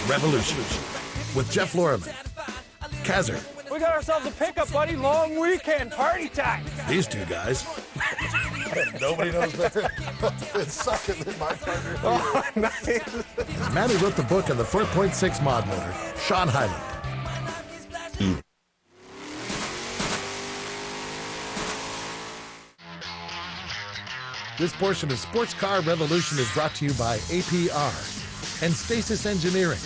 Revolution with Jeff Lorman, Kazzer. We got ourselves a pickup, buddy. Long weekend, party time. These two guys. Nobody knows better. It's sucking than my partner. Oh, nice. The man who wrote the book on the 4.6 mod motor, Sean Hyland. This portion of Sports Car Revolution is brought to you by APR and Stasis Engineering,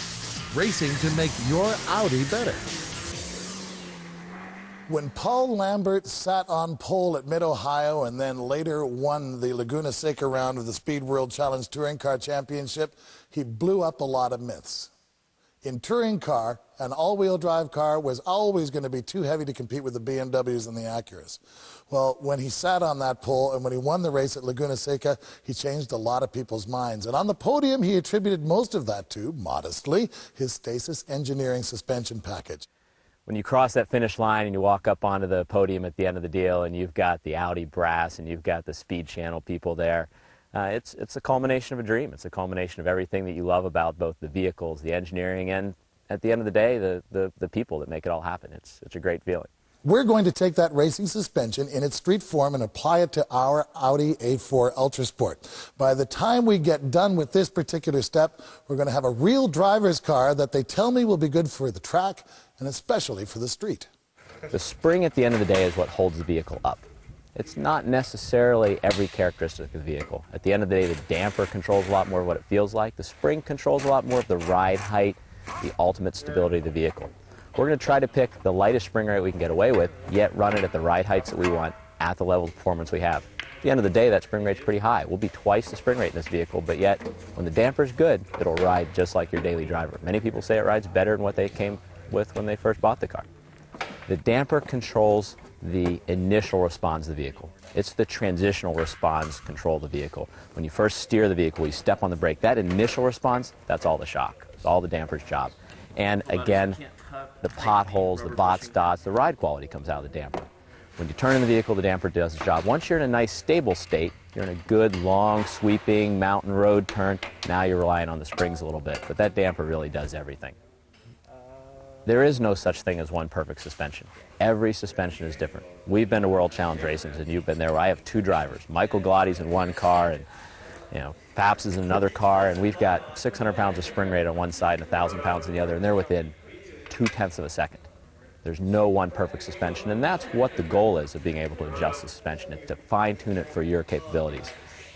racing to make your Audi better. When Paul Lambert sat on pole at Mid-Ohio and then later won the Laguna Seca round of the Speed World Challenge Touring Car Championship, he blew up a lot of myths. In touring car, an all-wheel drive car was always going to be too heavy to compete with the BMWs and the Acuras. Well, when he sat on that pole and when he won the race at Laguna Seca, he changed a lot of people's minds. And on the podium, he attributed most of that to, modestly, his Stasis Engineering suspension package. When you cross that finish line and you walk up onto the podium at the end of the deal and you've got the Audi brass and you've got the Speed Channel people there, it's a culmination of a dream. It's a culmination of everything that you love about both the vehicles, the engineering, and at the end of the day, the people that make it all happen. It's a great feeling. We're going to take that racing suspension in its street form and apply it to our Audi A4 Ultra Sport. By the time we get done with this particular step, we're going to have a real driver's car that they tell me will be good for the track and especially for the street. The spring at the end of the day is what holds the vehicle up. It's not necessarily every characteristic of the vehicle. At the end of the day, the damper controls a lot more of what it feels like. The spring controls a lot more of the ride height, the ultimate stability of the vehicle. We're going to try to pick the lightest spring rate we can get away with, yet run it at the ride heights that we want at the level of performance we have. At the end of the day, that spring rate's pretty high. We'll be twice the spring rate in this vehicle, but yet when the damper's good, it'll ride just like your daily driver. Many people say it rides better than what they came with when they first bought the car. The damper controls the initial response of the vehicle. It's the transitional response control of the vehicle. When you first steer the vehicle, you step on the brake. That initial response, that's all the shock. It's all the damper's job. And again, the potholes, the bots, dots, the ride quality comes out of the damper. When you turn in the vehicle, the damper does its job. Once you're in a nice stable state, you're in a good, long, sweeping mountain road turn, now you're relying on the springs a little bit. But that damper really does everything. There is no such thing as one perfect suspension. Every suspension is different. We've been to World Challenge races, and you've been there, where I have two drivers. Michael Galati's in one car, and Paps is in another car, and we've got 600 pounds of spring rate on one side and 1,000 pounds on the other, and they're within 0.2 of a second. There's no one perfect suspension, and that's what the goal is of being able to adjust the suspension, is to fine-tune it for your capabilities.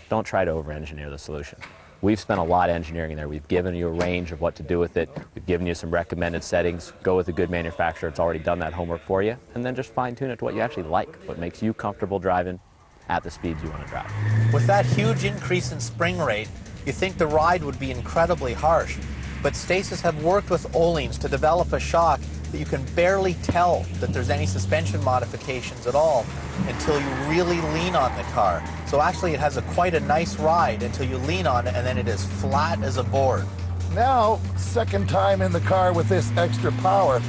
Don't try to over-engineer the solution. We've spent a lot of engineering in there. We've given you a range of what to do with it. We've given you some recommended settings. Go with a good manufacturer. It's already done that homework for you. And then just fine-tune it to what you actually like, what makes you comfortable driving at the speeds you want to drive. With that huge increase in spring rate, you think the ride would be incredibly harsh. But Stasis have worked with Öhlins to develop a shock that you can barely tell that there's any suspension modifications at all until you really lean on the car. So actually it has quite a nice ride until you lean on it, and then it is flat as a board. Now, second time in the car with this extra power,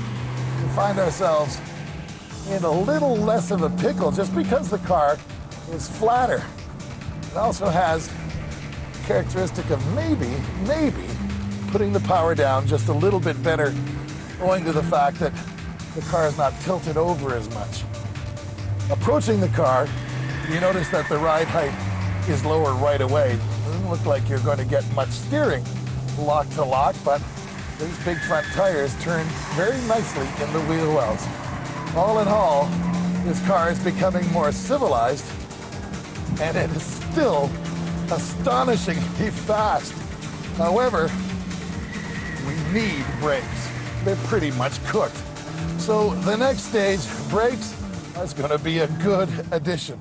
we find ourselves in a little less of a pickle just because the car is flatter. It also has the characteristic of maybe putting the power down just a little bit better, owing to the fact that the car is not tilted over as much. Approaching the car, you notice that the ride height is lower right away. It doesn't look like you're going to get much steering lock to lock, but these big front tires turn very nicely in the wheel wells. All in all, this car is becoming more civilized, and it is still astonishingly fast. However, we need brakes. They're pretty much cooked. So the next stage, brakes, that's going to be a good addition.